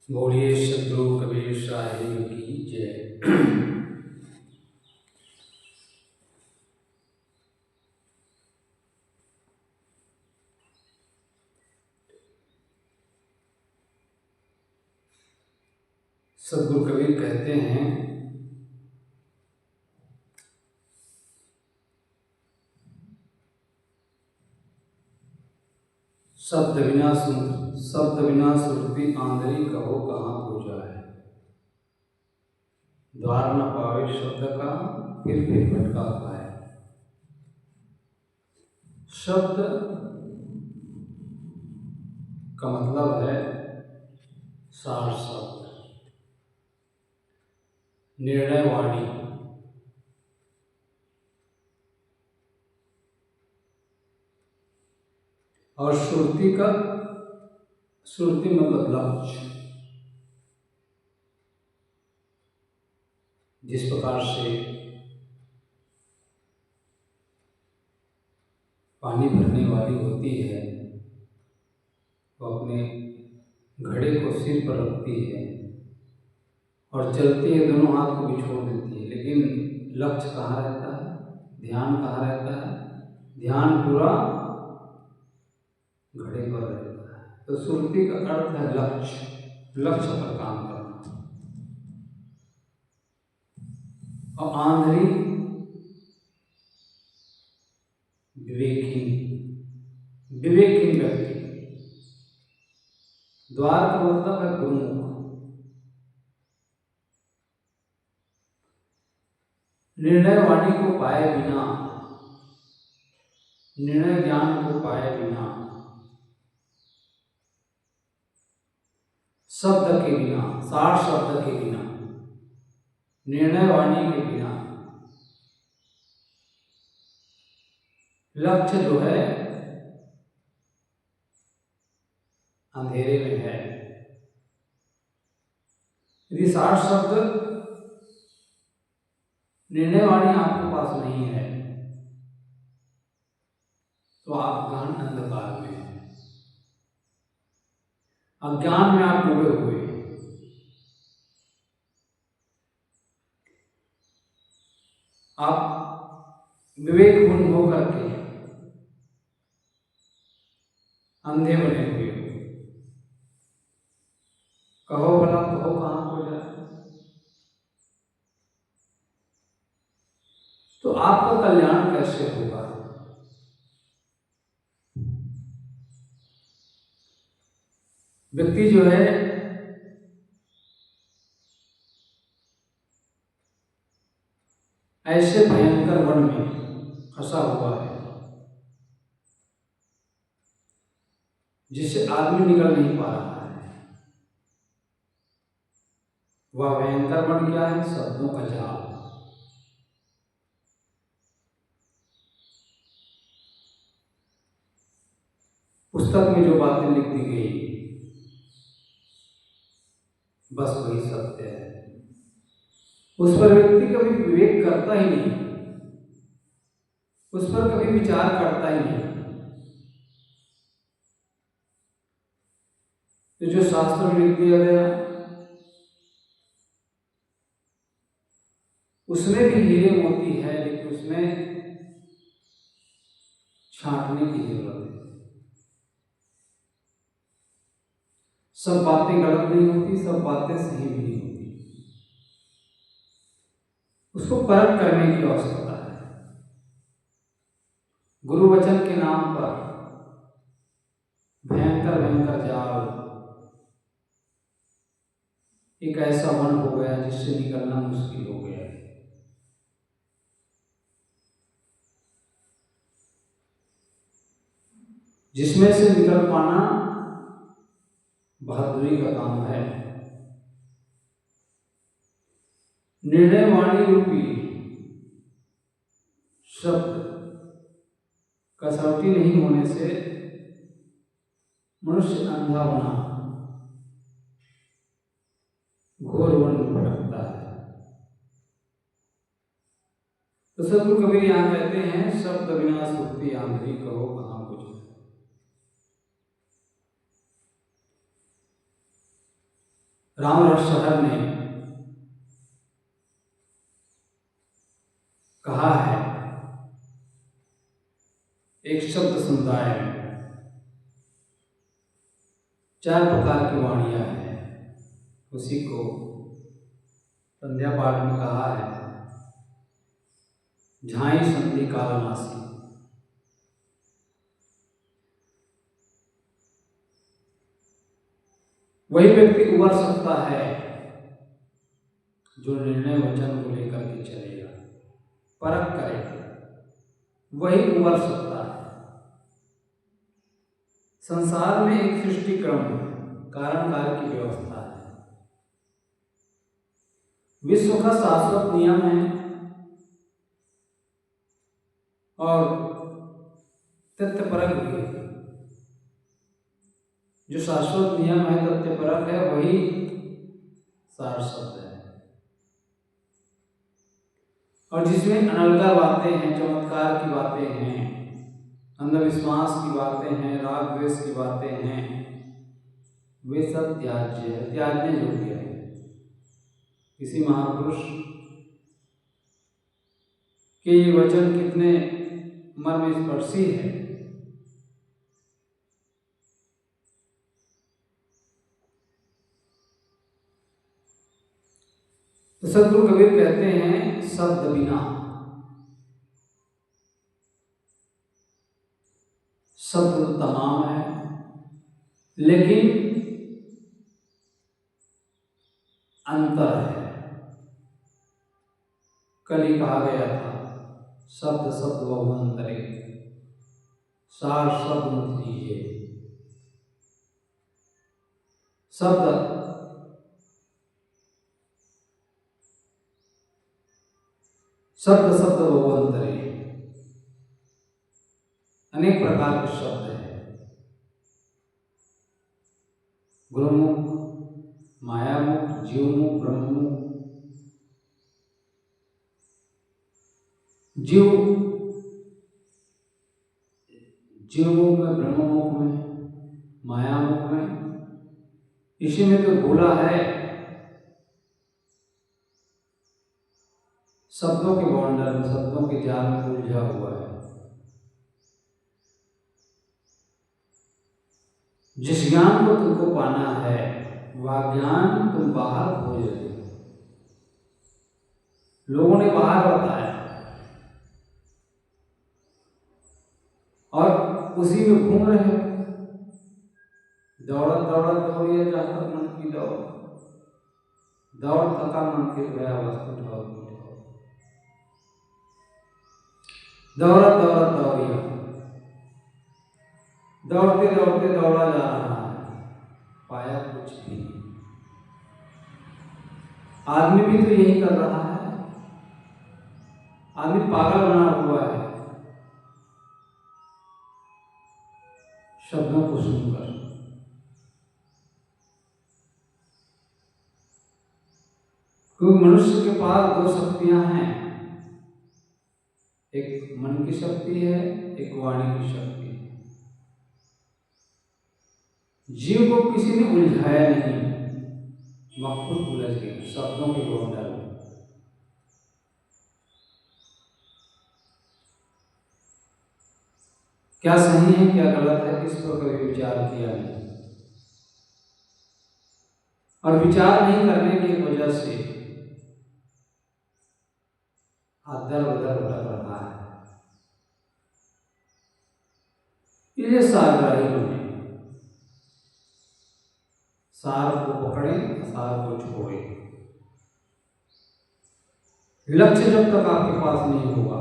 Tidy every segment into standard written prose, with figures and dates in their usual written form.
बोलिए सद्गुरु कबीर साहिब की जय। सद्गुरु कबीर कहते हैं, शब्द बिना सुरती आंधरी कहो कहाँ खो जाए। द्वार न पावे शब्द का फिर भटका पाए। शब्द का मतलब है सार शब्द, निर्णय वाणी। और सुरती मतलब लक्ष्य। जिस प्रकार से पानी भरने वाली होती है, वो अपने घड़े को सिर पर रखती है और चलती है, दोनों हाथ को भी छोड़ देती है, लेकिन लक्ष्य कहाँ रहता है, ध्यान कहाँ रहता है? ध्यान पूरा घड़े पर रहता है। तो सुरती का अर्थ है लक्ष्य पर काम करना। और आंधरी विवेकहीन व्यक्ति। द्वार का मतलब है गुरुमुख। निर्णय वाणी को पाए बिना, निर्णय ज्ञान को पाए बिना, शब्द के बिना, सार शब्द के बिना, निर्णय वाणी के बिना, लक्ष्य जो है अंधेरे में है। यदि सार शब्द निर्णय वाणी आपके पास नहीं है तो आप गहन अंधकार में हैं, अज्ञान में आप डूबे हुए हैं। आप विवेकहीन होकर के अंधे बने हुए हो। कहो भला कहो कहाँ खो जाए। तो आपका कल्याण कैसे होगा? व्यक्ति जो है ऐसे भयंकर वन में फंसा हुआ है जिससे आदमी निकल नहीं पा रहा है। वह भयंकर वन क्या है? शब्दों का जाल। पुस्तक में जो बातें लिख दी गई बस वही सत्य है। उस पर व्यक्ति कभी विवेक करता ही नहीं, उस पर कभी विचार करता ही नहीं। तो जो शास्त्र में लिख दिया गया उसमें भी हीरे मोती है, लेकिन उसमें छांटने की जरूरत है। सब बातें गलत नहीं होती, सब बातें सही भी नहीं होती। उसको परख करने की आवश्यकता है। गुरु वचन के नाम पर भयंकर जाल एक ऐसा वन हो गया जिससे निकलना मुश्किल हो गया है। जिसमें से निकल पाना बहादुरी का काम है। निर्णय वाणी रूपी शब्द कसौटी नहीं होने से मनुष्य अंधा बना घोर वन में भटकता है। तो सद्गुरु कबीर यहाँ कहते हैं, शब्द बिना सुरती आंधरी कहो कहाँ खो जाए। रामरस शहर ने कहा है, एक शब्द समुदाय में 4 प्रकार की वाणियां हैं। उसी को संध्या पाठ में कहा है, झाई संधि कालनासी। वही व्यक्ति उबर सकता है जो निर्णय वचन को लेकर के चलेगा, परख करेगा, वही उबर सकता है। संसार में एक सृष्टि क्रम है, कारण कार्य की व्यवस्था है। विश्व का शाश्वत नियम है और तथ्यपरक भी है। जो शाश्वत नियम है, तथ्यपरक है, वही सार शब्द है। और जिसमें अनलगा बातें हैं, चमत्कार की बातें हैं, अंधविश्वास की बातें हैं, राग द्वेष की बातें हैं, वे सब त्याज्य है, त्यागने योग्य है। किसी महापुरुष के ये वचन कितने मर्मस्पर्शी है। तो सद्गुरु कबीर कहते हैं, शब्द बिना, शब्द तो तमाम है, लेकिन अंतर है। कल ही कहा गया था, शब्द शब्द बहु अंतरे, सार शब्द मत लीजिए। शब्द शब्द शब्द बहु अंतरे, अनेक प्रकार के शब्द हैं। गुरुमुख, मायामुख, जीवमुख, ब्रह्ममुख। जीवमुख में, ब्रह्ममुख में, मायामुख में, इसी में तो भूला है। शब्दों के बॉन्डर में, शब्दों के जाल में उलझा हुआ है। जिस ज्ञान को तुमको पाना है, वह ज्ञान तुम बाहर खोज रहे हो। लोगों ने बाहर बताया और उसी में घूम रहे हो। दौड़त दौड़त दौड़िए जहाँ तक मन की दौड़, दौड़ थका मन के गया वस्तु ठाओ। दौड़त दौड़त दौड़िए, दौड़ते दौड़ते दौड़ा जा रहा है, पाया कुछ भी नहीं। आदमी भी तो यही कर रहा है। आदमी पागल बना हुआ है शब्दों को सुनकर। क्योंकि मनुष्य के पास 2 शक्तियां हैं, एक मन की शक्ति है, एक वाणी की शक्ति है। जीव को किसी ने उलझाया नहीं, वह खुद उलझ गया शब्दों के गोंडल में। क्या सही है, क्या गलत है, इस पर कभी विचार किया नहीं। और विचार नहीं करने की वजह से दर बदर भटक रहा है। इसलिए सारग्राही बने, सार को पकड़ें, सार को छोड़ें। लक्ष्य जब तक आपके पास नहीं होगा,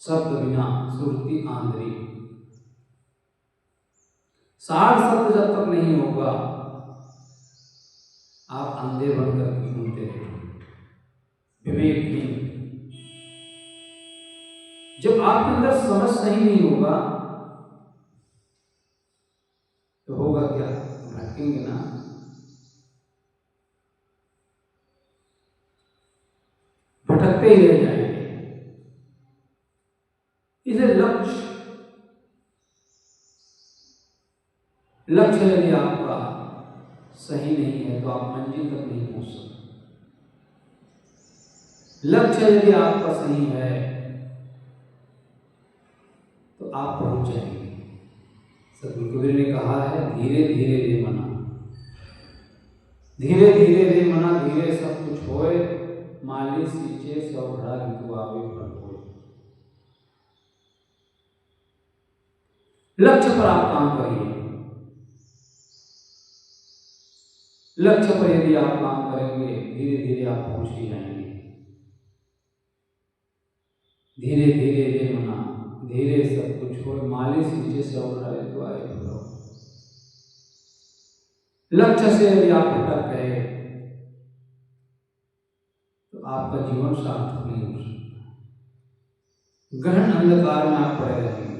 शब्द बिना सुरती आंधरी, सार शब्द जब तक नहीं होगा, आप अंधे बनकर घूमते रहेंगे, विवेकहीन। जब आपके अंदर समझ सही नहीं होगा तो होगा क्या, भटकेंगे ना। भटकते ही रह जाएंगे। इसे लक्ष्य यदि आपका सही नहीं है तो आप मंजिल तक नहीं पहुंच सकते। लक्ष्य यदि आपका सही है तो आप पहुंच जाएंगे। सतगुरु कबीर ने कहा है, धीरे धीरे रे मना, धीरे धीरे रे मना, धीरे सब कुछ होए, माली सींचे सौ घड़ा ऋतु आवे फल होए। लक्ष्य पर आप काम करिए। लक्ष्य पर यदि आप काम करेंगे, धीरे धीरे आप पहुंच ही जाएंगे। धीरे धीरे रे मना, धीरे सब कुछ हो, माली सींचे सौ घड़ा ऋतु आवे फल होए। लक्ष्य से यदि आप भटक गए तो आपका जीवन सार्थक नहीं हो सकता। गहन अंधकार में आप पड़े रहेंगे।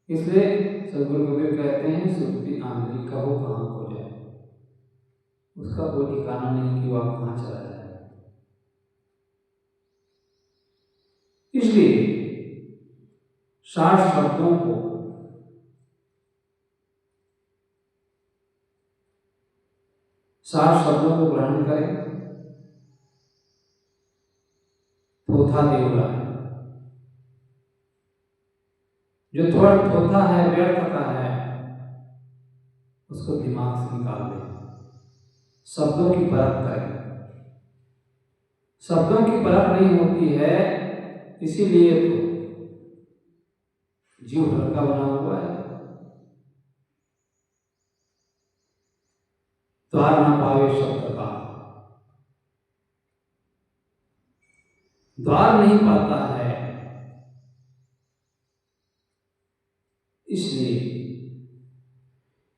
इसलिए सतगुरु कबीर कहते हैं, सुरती आंधी कहो कहाँ खो जाए, उसका कोई ठिकाना नहीं कि वह कहाँ चला जाए। इसलिए शास्त्र शब्दों को ग्रहण करें। थोथा देवला है, जो थोड़ा थोथा है, व्यर्थ का है, उसको दिमाग से निकाल दें। शब्दों की परख करें। शब्दों की परख नहीं होती है, इसीलिए तो जीव हल्का बना हुआ है। द्वार न पावे शब्द का, द्वार नहीं पाता है, इसलिए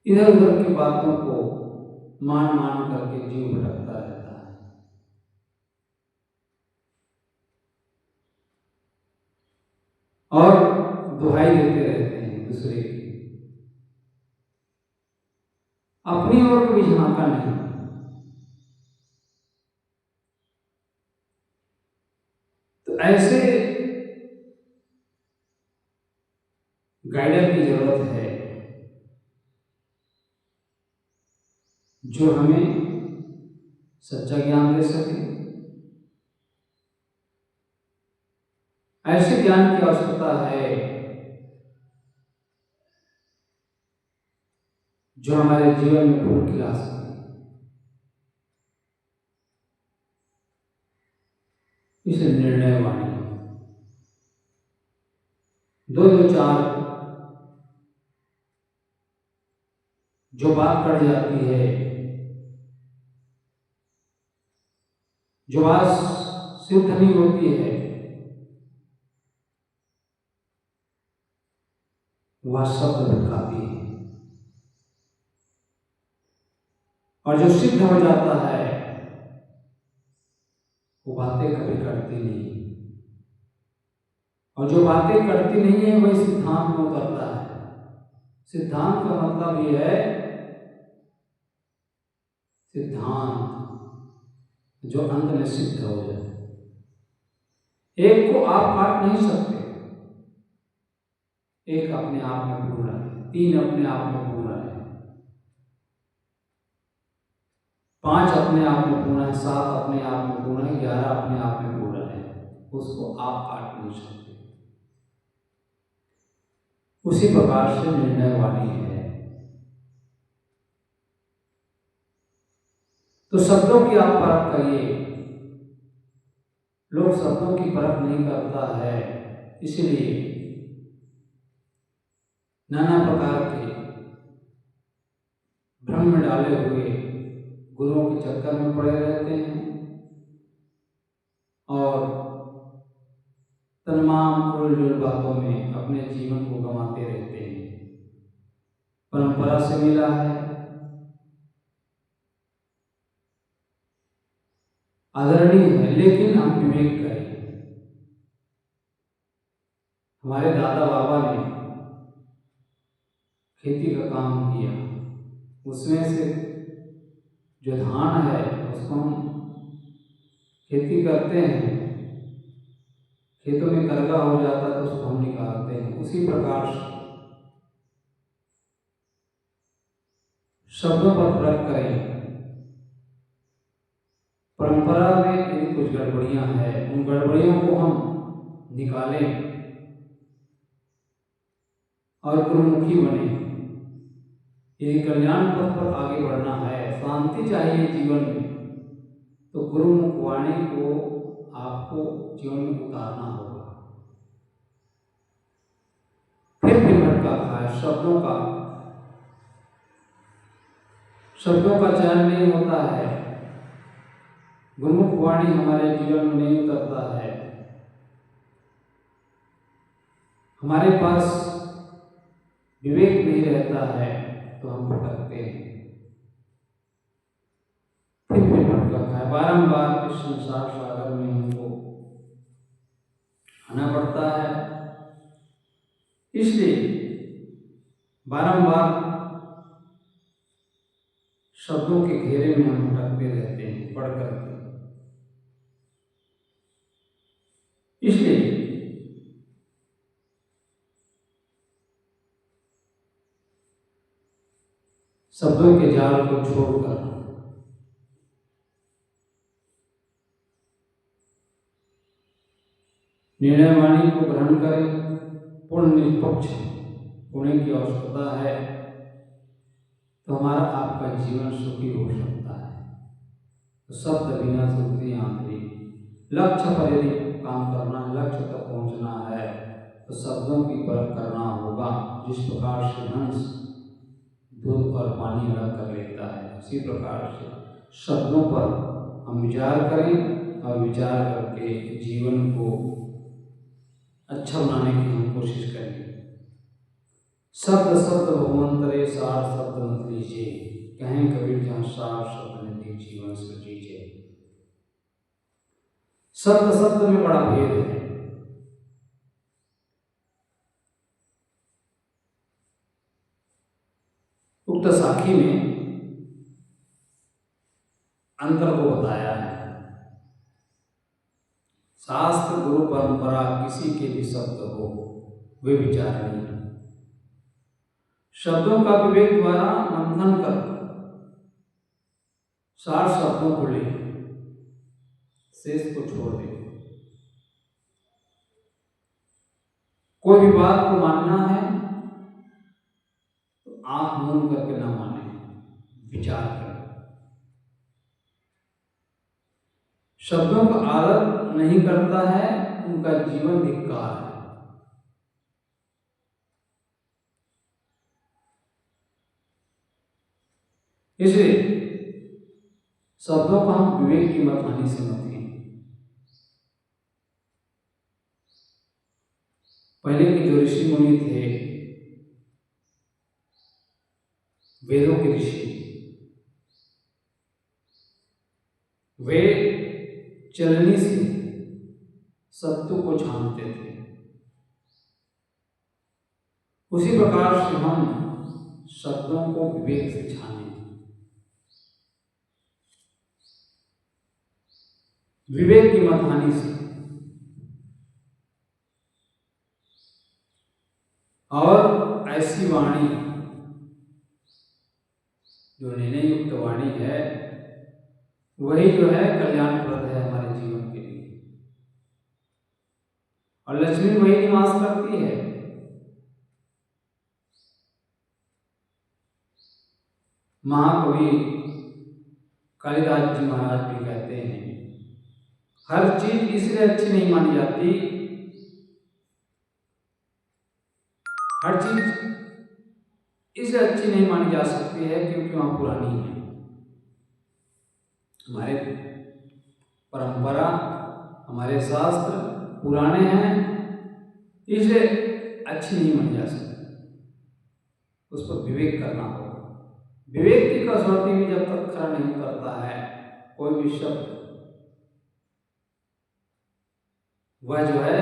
इधर उधर की बातों को मान मान करके जीव भटकता रहता है। और दुहाई देते रहते हैं दूसरे की, अपनी ओर कभी झांका नहीं। तो ऐसे गाइडर की जरूरत है जो हमें सच्चा ज्ञान दे सके। ऐसे ज्ञान की आवश्यकता है जो हमारे जीवन में फूल खिला सके। इसे निर्णय वाणी, दो दो चार जो बात कर जाती है, जो बात सिद्ध नहीं होती है, वह शब्द भटकाती है। और जो सिद्ध हो जाता है वो बातें कभी करती नहीं, और जो बातें करती नहीं है वही सिद्धांत में उतरता है। सिद्धांत का मतलब ये है, सिद्धांत जो अंत में सिद्ध हो जाए। एक को आप काट नहीं सकते, एक अपने आप में पूर्ण है, तीन अपने आप में पूर्ण है, पांच अपने आप में पूर्ण है, सात अपने आप में पूर्ण है, 11 अपने आप में पूर्ण है। उसको आप काट नहीं सकते। उसी प्रकार से निर्णय वाणी है। तो शब्दों की आप परख करिए। लोग शब्दों की परख नहीं करता है, इसलिए नाना प्रकार के भ्रम में डाले हुए गुरुओं के चक्कर में पड़े रहते हैं और तमाम उलझुल बातों में अपने जीवन को गंवाते रहते हैं। परंपरा से मिला है, आदरणीय है, लेकिन हम विवेक करें। हमारे दादा बाबा ने खेती का काम किया, उसमें से जो धान है उसको हम खेती करते हैं, खेतों में करगा हो जाता है तो उसको हम निकालते हैं। उसी प्रकार शब्दों पर प्रयोग करें। परंपरा में यदि कुछ गड़बड़ियां हैं, उन गड़बड़ियों को हम निकालें और गुरुमुखी बने। यदि कल्याण पथ पर आगे बढ़ना है, शांति चाहिए जीवन में, तो गुरुमुख वाणी को आपको जीवन में उतारना होगा। फिर भटका खाए शब्दों का चयन नहीं होता है। गुरुमुख वाणी हमारे जीवन में नहीं उतरता है। हमारे पास विवेक नहीं रहता है तो हम भटकते हैं। फिर भटका खाए। बारंबार इस संसार सागर में हमको आना पड़ता है। इसलिए बारंबार शब्दों के घेरे में हम भटकते रहते हैं पढ़ करके। इसलिए शब्दों के जाल को छोड़कर निर्णय वाणी को ग्रहण करें। पूर्ण निष्पक्ष होने की आवश्यकता है, तो हमारा आपका जीवन सुखी हो सकता है। तो शब्द बिना सुखी आंतरी। लक्ष्य पर यदि काम करना है, लक्ष्य तक पहुंचना है, तो शब्दों की परख करना होगा। जिस प्रकार से हंस दूध और पानी अलग कर लेता है, उसी प्रकार से शब्दों पर हम विचार करें और विचार करके जीवन को अच्छा बनाने की हम कोशिश करें। शब्द शब्द भगवंतरे सार शब्द मत लीजिए, कहें कबीर जहाँ सार शब्द नदी जीवन से जीजिए। शब्द शब्द में बड़ा भेद है। उक्त साखी में अंतर को बताया है। शास्त्र गुरु परंपरा किसी के भी शब्द हो, वे विचारणीय। शब्दों का विवेक द्वारा मंथन कर सार शब्दों को ले, शेष को छोड़ दे। कोई भी बात को मानना है तो आंख मूंद करके ना माने, विचार करें। शब्दों का आदर नहीं करता है, उनका जीवन धिक्कार है। इसलिए शब्दों का हम विवेक की मतहानि से मत लें। पहले के जो ऋषि मुनि थे, वेदों के ऋषि, वे चलनी से सत्य को छानते थे। उसी प्रकार से हम शब्दों को विवेक से छाने, विवेक की मतहानि से, और ऐसी वाणी जो निर्णय युक्त वाणी है, वही जो है कल्याणप्रद है हमारे जीवन के लिए। और लक्ष्मी वही निवास करती है। महाकवि कालिदास जी महाराज भी कहते हैं, हर चीज इसलिए अच्छी नहीं मानी जाती, हर चीज इसलिए अच्छी नहीं मानी जा सकती है क्योंकि वहां पुरानी है। हमारे परंपरा, हमारे शास्त्र पुराने हैं, इसलिए अच्छी नहीं मानी जा सकती। उस पर विवेक करना होगा। विवेक की कसौटी भी जब तक खरा नहीं करता है कोई भी शब्द, वह जो है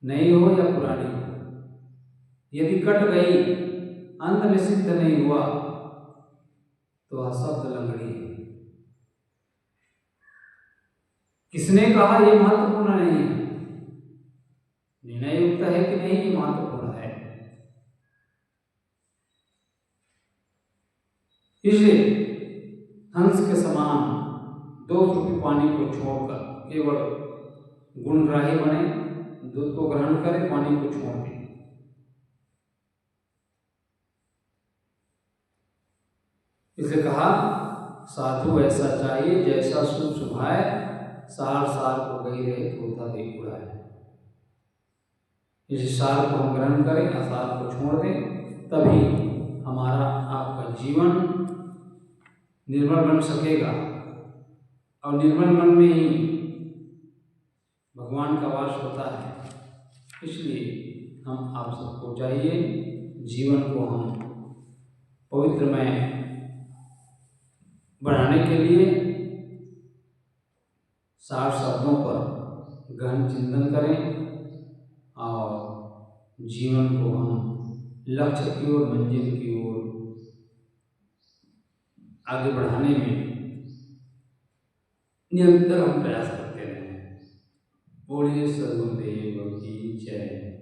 नई हो या पुरानी हो, यदि कट गई, अंत में सिद्ध नहीं हुआ, तो वह शब्द लंगड़ी है। किसने कहा यह महत्वपूर्ण नहीं है, निर्णय युक्त है कि नहीं, ये महत्वपूर्ण है। इसलिए हंस के समान 2 रूपी पानी को छोड़कर केवल गुणग्राही बने, दूध को ग्रहण करें, पानी को छोड़ दें। इसलिए कहा साधु ऐसा चाहिए जैसा शुभ सुभाए, सार सार को गई रहे तोता देख उड़ाए। इस सार को हम ग्रहण करें, असार को छोड़ दें, तभी हमारा आपका जीवन निर्मल बन सकेगा। और निर्मल मन में ही भगवान का वास होता है। इसलिए हम आप सबको चाहिए जीवन को हम पवित्रमय बढ़ाने के लिए सार शब्दों पर गहन चिंतन करें और जीवन को हम लक्ष्य की ओर, मंजिल की ओर आगे बढ़ाने में निरंतर हम प्रयास करते रहें। बोलिए सद्गुरुदेव की जय।